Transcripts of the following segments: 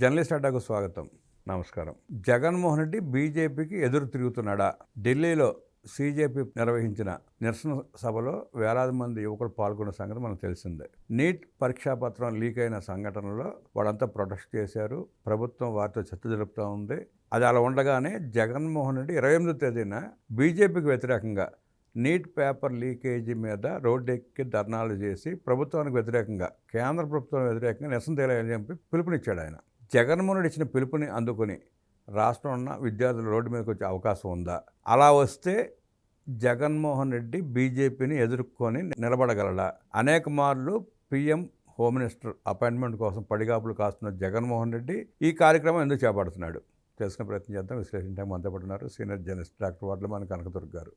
Journalist అడ్డాకు స్వాగతం. నమస్కారం. జగన్మోహన్ రెడ్డి బీజేపీకి ఎదురు తిరుగుతున్నాడా? ఢిల్లీలో సీజేపీ నిర్వహించిన నిరసన సభలో వేలాది మంది యువకులు పాల్గొన్న సంగతి మనకు తెలిసిందే. నీట్ పరీక్షాపత్రం లీక్ అయిన సంఘటనలో వాళ్ళంతా ప్రొటెస్ట్ చేశారు. ప్రభుత్వం వారితో చర్చ జరుపుతూ ఉంది. అది అలా ఉండగానే జగన్మోహన్ రెడ్డి 28వ తేదీన బీజేపీకి వ్యతిరేకంగా నీట్ పేపర్ లీకేజీ మీద రోడ్డెక్కి ధర్నాలు చేసి ప్రభుత్వానికి వ్యతిరేకంగా, కేంద్ర ప్రభుత్వానికి వ్యతిరేకంగా నిరసన తెలియాలని చెప్పి పిలుపునిచ్చాడు ఆయన. జగన్మోహన్ రెడ్డి ఇచ్చిన పిలుపుని అందుకుని రాష్ట్రంలో ఉన్న విద్యార్థులు రోడ్డు మీదకి వచ్చే అవకాశం ఉందా? అలా వస్తే జగన్మోహన్ రెడ్డి బీజేపీని ఎదుర్కొని నిలబడగలడా? అనేక మార్లు పీఎం హోమ్ మినిస్టర్ అపాయింట్మెంట్ కోసం పడిగాపులు కాస్తున్న జగన్మోహన్ రెడ్డి ఈ కార్యక్రమం ఎందుకు చేపడుతున్నాడు? తెలుసుకునే ప్రయత్నం చేద్దాం. విశ్లేషించడానికి మనతో పాటు ఉన్నారు senior journalist doctor Vadlamani Kanakadurga గారు.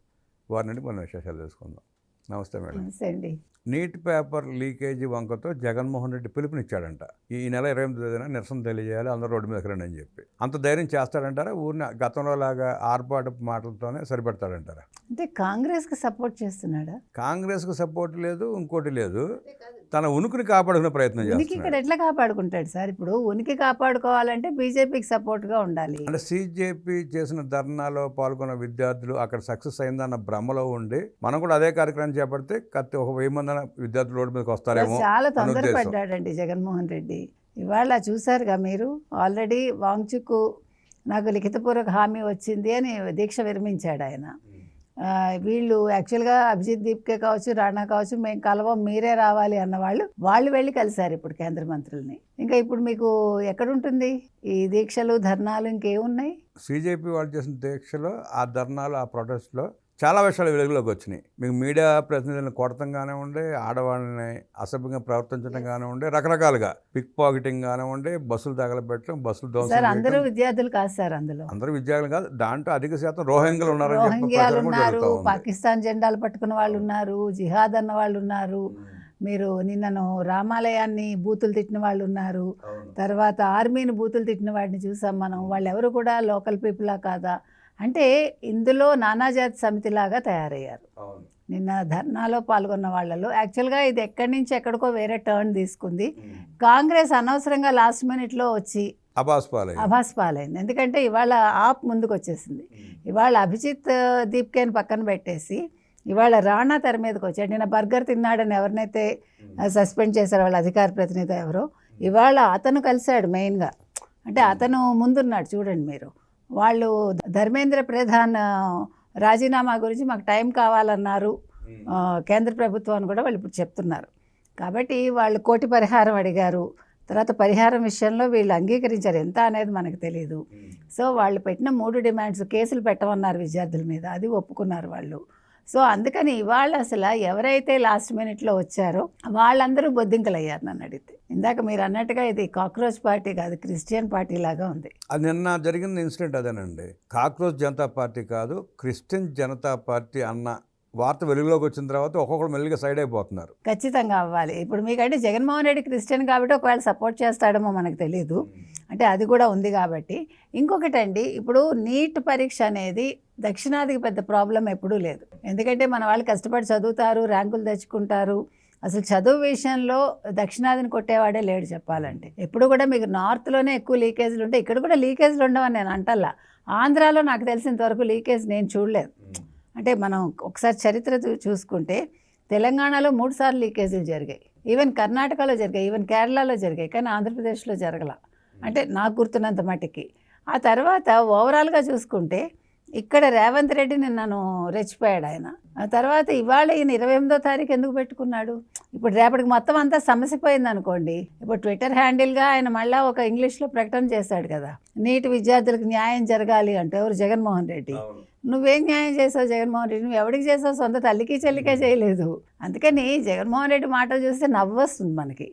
వారి నుండి మనం విశేషాలు తెలుసుకుందాం. నమస్తే మేడం. నమస్తే అండి. నీట్ పేపర్ లీకేజీ వంకతో జగన్మోహన్ రెడ్డి పిలుపునిచ్చాడంట. ఈ నెల 28వ తేదీన నిరసన తెలియజేయాలి, అందరూ రోడ్డు మీదకి రండి అని చెప్పి. అంత ధైర్యం చేస్తాడంటారా? ఊరిని గతంలో లాగా ఆర్పాటు మాటలతోనే సరిపెడతాడంటారా? అంటే కాంగ్రెస్కి సపోర్ట్ చేస్తున్నాడా? కాంగ్రెస్కు సపోర్ట్ లేదు, ఇంకోటి లేదు. తన ఉనికిని కాపాడుకునే ప్రయత్నం ఉనికి చేస్తున్నాడు. ఇక్కడ ఎట్లా కాపాడుకుంటాడు సార్? ఇప్పుడు ఉనికి కాపాడుకోవాలంటే బీజేపీకి సపోర్ట్గా ఉండాలి. అంటే సీజేపీ చేసిన ధర్నాలో పాల్గొన్న విద్యార్థులు అక్కడ సక్సెస్ అయిందన్న భ్రమలో ఉండి మనం కూడా అదే కార్యక్రమం చేపడితే ఒక 1000 మంది విద్యార్థులు రోడ్డు మీదకి వస్తారేమో. చాలా తొందరపడ్డాడండి జగన్మోహన్ రెడ్డి. ఇవాళ చూసారుగా మీరు, ఆల్రెడీ వాంగ్చుక్ నాకు లిఖితపూర్వక హామీ వచ్చింది అని దీక్ష విరమించాడు ఆయన. వీళ్ళు యాక్చువల్గా అభిజిత్ దీప్కే కావచ్చు, రాణా కావచ్చు, మేము కలవం, మీరే రావాలి అన్నవాళ్ళు వాళ్ళు వెళ్ళి కలిశారు ఇప్పుడు కేంద్ర మంత్రుల్ని. ఇంకా ఇప్పుడు మీకు ఎక్కడుంటుంది ఈ దీక్షలు, ధర్నాలు? ఇంకేమున్నాయి? సీజేపీ వాళ్ళు చేసిన దీక్షలో, ఆ ధర్నాలు, ఆ ప్రొటెస్ట్లో చాలా విషయాలు వెలుగులోకి వచ్చినాయి. మీకు మీడియా ప్రతినిధులను కొడతం కానివ్వండి, ఆడవాళ్ళని అసభ్యంగా ప్రవర్తించడం కానివ్వండి, రకరకాలుగా పిక్ పాకెటింగ్ కానివ్వండి, బస్సులు తగలబెట్టడం, బస్సులు దోషం. అందరూ విద్యార్థులు కాదు సార్, అందులో అందరూ విద్యార్థులు కాదు, దాంట్లో అధిక శాతం రోహింగ్యాలు ఉన్నారు, పాకిస్తాన్ జెండాలు పట్టుకున్న వాళ్ళు ఉన్నారు, జిహాద్ అన్న వాళ్ళు ఉన్నారు. మీరు నిన్నను రామాలయాన్ని బూతులు తిట్టిన వాళ్ళు ఉన్నారు, తర్వాత ఆర్మీని బూతులు తిట్టిన వాడిని చూసాం మనం. వాళ్ళు ఎవరు కూడా లోకల్ పీపులా కాదా? అంటే ఇందులో నానాజాతి సమితిలాగా తయారయ్యారు. నిన్న ధర్నాలో పాల్గొన్న వాళ్ళలో యాక్చువల్గా ఇది ఎక్కడి నుంచి ఎక్కడికో వేరే టర్న్ తీసుకుంది. కాంగ్రెస్ అనవసరంగా లాస్ట్ మినిట్లో వచ్చి అభాస్ పాలైంది. ఎందుకంటే ఇవాళ ఆప్ ముందుకు వచ్చేసింది. ఇవాళ అభిజిత్ దీప్కేని పక్కన పెట్టేసి ఇవాళ రాణా తెర మీదకి వచ్చాడు. నిన్న బర్గర్ తిన్నాడని ఎవరినైతే సస్పెండ్ చేశారో వాళ్ళ అధికార ప్రతినిధి ఎవరో, ఇవాళ అతను కలిశాడు మెయిన్గా. అంటే అతను ముందున్నాడు చూడండి మీరు. వాళ్ళు ధర్మేంద్ర ప్రధాన్ రాజీనామా గురించి మాకు టైం కావాలన్నారు కేంద్ర ప్రభుత్వాన్ని కూడా వాళ్ళు ఇప్పుడు చెప్తున్నారు. కాబట్టి వాళ్ళు కోటి పరిహారం అడిగారు. తర్వాత పరిహారం విషయంలో వీళ్ళు అంగీకరించారు, ఎంత అనేది మనకు తెలియదు. సో వాళ్ళు పెట్టిన 3 డిమాండ్స్, కేసులు పెట్టమన్నారు విద్యార్థుల మీద, అది ఒప్పుకున్నారు వాళ్ళు. సో అందుకని ఇవాళ అసలు ఎవరైతే లాస్ట్ మినిట్లో వచ్చారో వాళ్ళందరూ బొద్దింకలు అయ్యారు నన్ను అడిగితే. ఇందాక మీరు అన్నట్టుగా ఇది కాక్రోచ్ పార్టీ కాదు, క్రిస్టియన్ పార్టీ లాగా ఉంది. అది నిన్న జరిగిన ఇన్సిడెంట్ అదేనండి. కాక్రోచ్ జనతా పార్టీ కాదు, క్రిస్టియన్ జనతా పార్టీ అన్న వార్త వెలుగులోకి వచ్చిన తర్వాత ఒక్కొక్కరు మెల్లిగా సైడ్ అయిపోతున్నారు. ఖచ్చితంగా అవ్వాలి. ఇప్పుడు మీకంటే జగన్మోహన్ రెడ్డి క్రిస్టియన్ కాబట్టి ఒకవేళ సపోర్ట్ చేస్తాడేమో మనకు తెలియదు, అంటే అది కూడా ఉంది కాబట్టి. ఇంకొకటి అండి, ఇప్పుడు నీట్ పరీక్ష అనేది దక్షిణాదికి పెద్ద ప్రాబ్లం ఎప్పుడూ లేదు. ఎందుకంటే మన వాళ్ళు కష్టపడి చదువుతారు, ర్యాంకులు తెచ్చుకుంటారు. అసలు చదువు విషయంలో దక్షిణాదిని కొట్టేవాడే లేడు చెప్పాలంటే. ఎప్పుడు కూడా మీకు నార్త్లోనే ఎక్కువ లీకేజీలు ఉంటాయి, ఇక్కడ కూడా లీకేజీలు ఉండవని నేను అంటల్లా. ఆంధ్రాలో నాకు తెలిసినంతవరకు లీకేజ్ నేను చూడలేదు. అంటే మనం ఒకసారి చరిత్ర చూసుకుంటే తెలంగాణలో 3 సార్లు లీకేజీలు జరిగాయి, ఈవెన్ కర్ణాటకలో జరిగాయి, ఈవెన్ కేరళలో జరిగాయి, కానీ ఆంధ్రప్రదేశ్లో జరగల, అంటే నాకు గుర్తున్నంత మట్టికి. ఆ తర్వాత ఓవరాల్గా చూసుకుంటే ఇక్కడ రేవంత్ రెడ్డి నిన్నను రెచ్చిపోయాడు ఆయన. ఆ తర్వాత ఇవాళ ఈయన 28వ తారీఖు ఎందుకు పెట్టుకున్నాడు? ఇప్పుడు రేపటికి మొత్తం అంతా సమసిపోయింది అనుకోండి. ఇప్పుడు ట్విట్టర్ హ్యాండిల్గా ఆయన మళ్ళీ ఒక ఇంగ్లీష్లో ప్రకటన చేశాడు కదా, నీటి విద్యార్థులకు న్యాయం జరగాలి అంటే. ఎవరు? జగన్మోహన్ రెడ్డి. నువ్వేం న్యాయం చేసావు జగన్మోహన్ రెడ్డి? నువ్వు ఎవరికి చేసావు? సొంత తల్లికి చెల్లికే చేయలేదు. అందుకని జగన్మోహన్ రెడ్డి మాటలు చూస్తే నవ్వొస్తుంది మనకి.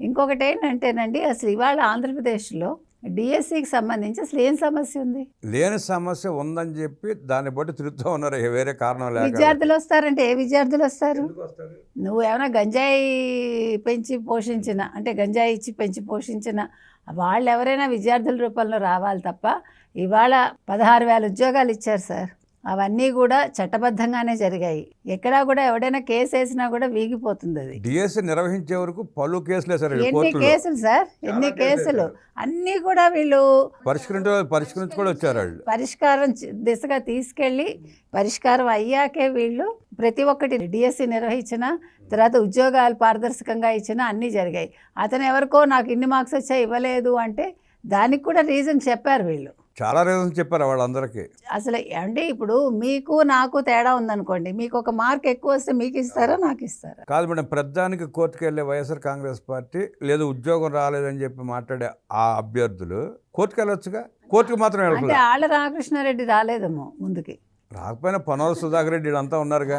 ఇంకొకటి ఏంటంటేనండి, అసలు ఇవాళ ఆంధ్రప్రదేశ్లో డిఎస్సికి సంబంధించి అసలు ఏం సమస్య ఉంది? లేని సమస్య ఉందని చెప్పి దాన్ని బట్టి తిరుగుతూ ఉన్నారు, వేరే కారణం లేక. విద్యార్థులు వస్తారంటే ఏ విద్యార్థులు వస్తారు? నువ్వు ఏమైనా గంజాయి పెంచి పోషించిన, అంటే గంజాయి ఇచ్చి పెంచి పోషించిన వాళ్ళు ఎవరైనా విద్యార్థుల రూపంలో రావాలి తప్ప. ఇవాళ 16,000 ఉద్యోగాలు ఇచ్చారు సార్. అవన్నీ కూడా చట్టబద్ధంగానే జరిగాయి. ఎక్కడా కూడా ఎవడైనా కేసు వేసినా కూడా వీగిపోతుంది అది. డిఎస్సి నిర్వహించే వరకు పలు కేసులు వేశారు ఎన్ని కోర్టులో. కేసులు సార్, ఎన్ని కేసులు, అన్నీ కూడా వీళ్ళు పరిష్కరించి కూడా వచ్చారు వాళ్ళు. పరిష్కారం దిశగా తీసుకెళ్ళి పరిష్కారం అయ్యాకే వీళ్ళు ప్రతి ఒక్కటి డిఎస్సి నిర్వహించిన తర్వాత ఉద్యోగాలు పారదర్శకంగా ఇచ్చిన అన్నీ జరిగాయి. అతను ఎవరికో నాకు ఇన్ని మార్క్స్ వచ్చాయి ఇవ్వలేదు అంటే దానికి కూడా రీజన్ చెప్పారు వీళ్ళు. చాలా రీజన్స్ చెప్పారు వాళ్ళందరికీ. అసలు అంటే ఇప్పుడు మీకు నాకు తేడా ఉందనుకోండి, మీకు ఒక మార్క్ ఎక్కువ వస్తే మీకు ఇస్తారా నాకు ఇస్తారా? కాదు మేడం, ప్రధానికి కోర్టుకు వెళ్ళే వైఎస్ఆర్ కాంగ్రెస్ పార్టీ లేదు ఉద్యోగం రాలేదని చెప్పి మాట్లాడే ఆ అభ్యర్థులు కోర్టుకు వెళ్ళొచ్చుగా, కోర్టుకు మాత్రం అంటే వెళ్ళలేదు. ఆళ్ళ రామకృష్ణారెడ్డి రాలేదేమో ముందుకి, రాకపోయినా పొన్నవల సుధాకర్ రెడ్డి వీళ్ళంతా ఉన్నారుగా.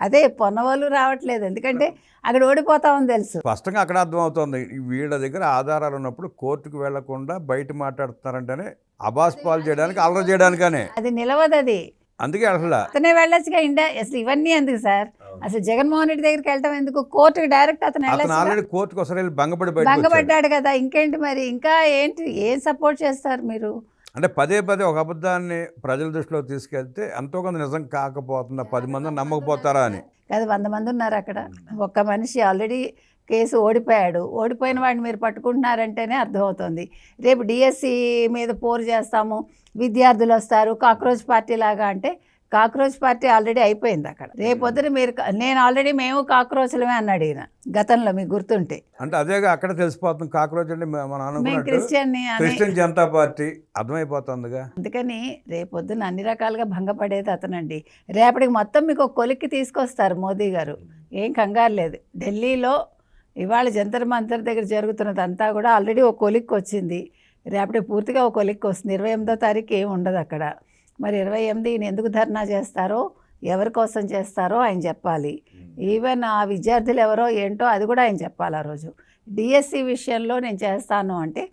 అదే పొన్నవాళ్ళు రావట్లేదు ఎందుకంటే అక్కడ ఓడిపోతామని తెలుసు. స్పష్టంగా అక్కడ అర్థమవుతోంది వీళ్ళ దగ్గర ఆధారాలు ఉన్నప్పుడు కోర్టుకు వెళ్లకుండా బయట మాట్లాడుతున్నారంటేనే అబాస్ పాలు చేయడానికి అల్లరి చేయడానికనే. అది నిలవదు అది, అందుకే అసలు అతనే వెళ్ళొచ్చుగా. ఇండియా అసలు ఇవన్నీ ఎందుకు సార్, అసలు జగన్మోహన్ రెడ్డి దగ్గరికి వెళ్ళటం ఎందుకు? కోర్టుకి డైరెక్ట్ అతను అతను వెళ్ళొచ్చు, ఆల్రెడీ కోర్టుకు ఒకసారి వెళ్ళి భంగపడి బయటకు వచ్చాడు. భంగపడ్డాడు కదా, ఇంకేంటి మరి, ఇంకా ఏంటి, ఏం సపోర్ట్ చేస్తారు మీరు? అంటే పదే పదే ఒక అబద్ధాన్ని ప్రజల దృష్టిలో తీసుకెళ్తే ఎంతో కొంత నిజం కాకపోతుందా, 10 మంది నమ్మకపోతారా అని. కాదు 100 మంది ఉన్నారు అక్కడ, ఒక్క మనిషి ఆల్రెడీ కేసు ఓడిపోయాడు. ఓడిపోయిన వాడిని మీరు పట్టుకుంటున్నారంటేనే అర్థమవుతుంది. రేపు డిఎస్సి మీద పోరు చేస్తాము, విద్యార్థులు వస్తారు, కాక్రోచ్ పార్టీ లాగా అంటే కాక్రోచ్ పార్టీ ఆల్రెడీ అయిపోయింది అక్కడ. రేపొద్దున మీరు నేను ఆల్రెడీ మేము కాక్రోచ్లమే అన్నాడు ఈయన గతంలో, మీకు గుర్తుంటే. అంటే అదేగా అక్కడ తెలిసిపోతుంది కాక్రోచ్ అంటే మనం మేము అనుకున్నట్టు క్రిస్టియన్ జనతా పార్టీ అర్థమైపోతుందిగా. అందుకని రేపొద్దున అన్ని రకాలుగా భంగపడేది అతనండి. రేపటికి మొత్తం మీకు ఒక కొలిక్కి తీసుకొస్తారు మోదీ గారు, ఏం కంగారు లేదు. ఢిల్లీలో ఇవాళ జంతర్ మంతర్ దగ్గర జరుగుతున్నదంతా కూడా ఆల్రెడీ ఒక కొలిక్కి వచ్చింది, రేపటికి పూర్తిగా ఒక కొలిక్కి వస్తుంది. 28వ తారీఖు ఏమి ఉండదు అక్కడ. మరి 28 ఈయన ఎందుకు ధర్నా చేస్తారో, ఎవరి కోసం చేస్తారో ఆయన చెప్పాలి. ఈవెన్ ఆ విద్యార్థులు ఎవరో ఏంటో అది కూడా ఆయన చెప్పాలి ఆ రోజు. డిఎస్సి విషయంలో నేను చేస్తాను అంటే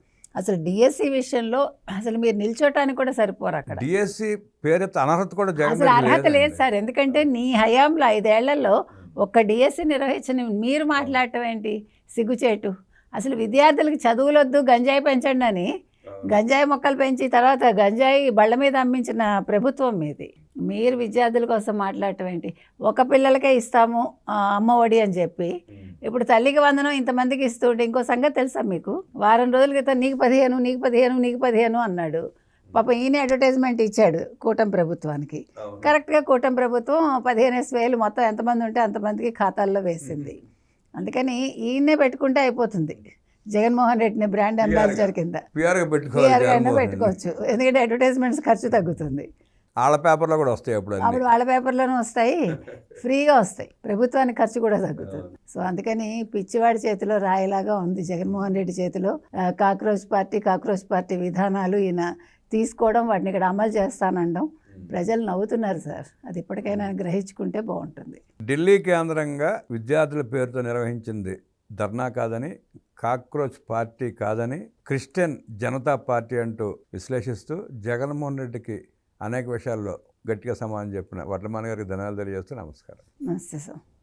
అసలు డిఎస్సి విషయంలో అసలు మీరు నిల్చోటానికి కూడా సరిపోరు అక్కడ. డిఎస్సి పేరెత్త అనర్హత కూడా అసలు అర్హత లేదు సార్, ఎందుకంటే నీ హయాంలో 5 ఏళ్లలో ఒక్క డిఎస్సి నిర్వహించిన మీరు మాట్లాడటం ఏంటి, సిగ్గుచేటు. అసలు విద్యార్థులకి చదువులొద్దు గంజాయి పెంచండి అని గంజాయి మొక్కలు పెంచి తర్వాత గంజాయి బళ్ళ మీద అమ్మించిన ప్రభుత్వం మీది. మీరు విద్యార్థుల కోసం మాట్లాడటం ఏంటి? ఒక పిల్లలకే ఇస్తాము అమ్మ ఒడి అని చెప్పి, ఇప్పుడు తల్లికి వందనం ఇంతమందికి ఇస్తుంటే ఇంకో సంగతి తెలుసా మీకు? వారం రోజుల క్రితం నీకు 15 నీకు 15 నీకు 15 అన్నాడు. పాపం ఈయన అడ్వర్టైజ్మెంట్ ఇచ్చాడు కూటమి ప్రభుత్వానికి. కరెక్ట్గా కూటమి ప్రభుత్వం 15,000 మొత్తం ఎంతమంది ఉంటే అంతమందికి ఖాతాల్లో వేసింది. అందుకని ఈయన్నే పెట్టుకుంటే అయిపోతుంది, జగన్మోహన్ రెడ్డిని బ్రాండ్ అంబాసిడర్ కింద పిఆర్గా పెట్టుకోవచ్చు, ఎందుకంటే అడ్వర్టైజ్మెంట్స్ ఖర్చు తగ్గుతుంది. వాళ్ళ పేపర్లో కూడా వస్తాయి అప్పుడు వాళ్ళ పేపర్లోనే వస్తాయి, ఫ్రీగా వస్తాయి, ప్రభుత్వానికి ఖర్చు కూడా తగ్గుతుంది. సో అందుకని పిచ్చివాడి చేతిలో రాయిలాగా ఉంది జగన్మోహన్ రెడ్డి చేతిలో. కాక్రోచ్ పార్టీ విధానాలు ఈయన తీసుకోవడం, వాటిని ఇక్కడ అమలు చేస్తానడం, ప్రజలు నవ్వుతున్నారు సార్. అది ఇప్పటికైనా గ్రహించుకుంటే బాగుంటుంది. ఢిల్లీ కేంద్రంగా విద్యార్థుల పేరుతో నిర్వహించింది ధర్నా కాదని, కాక్రోచ్ పార్టీ కాదని, క్రిస్టియన్ జనతా పార్టీ అంటూ విశ్లేషిస్తూ జగన్మోహన్ రెడ్డికి అనేక విషయాల్లో గట్టిగా సమాధానం చెప్పిన వడ్లమాన గారికి ధన్యవాదాలు తెలియజేస్తూ నమస్కారం. నమస్తే సార్.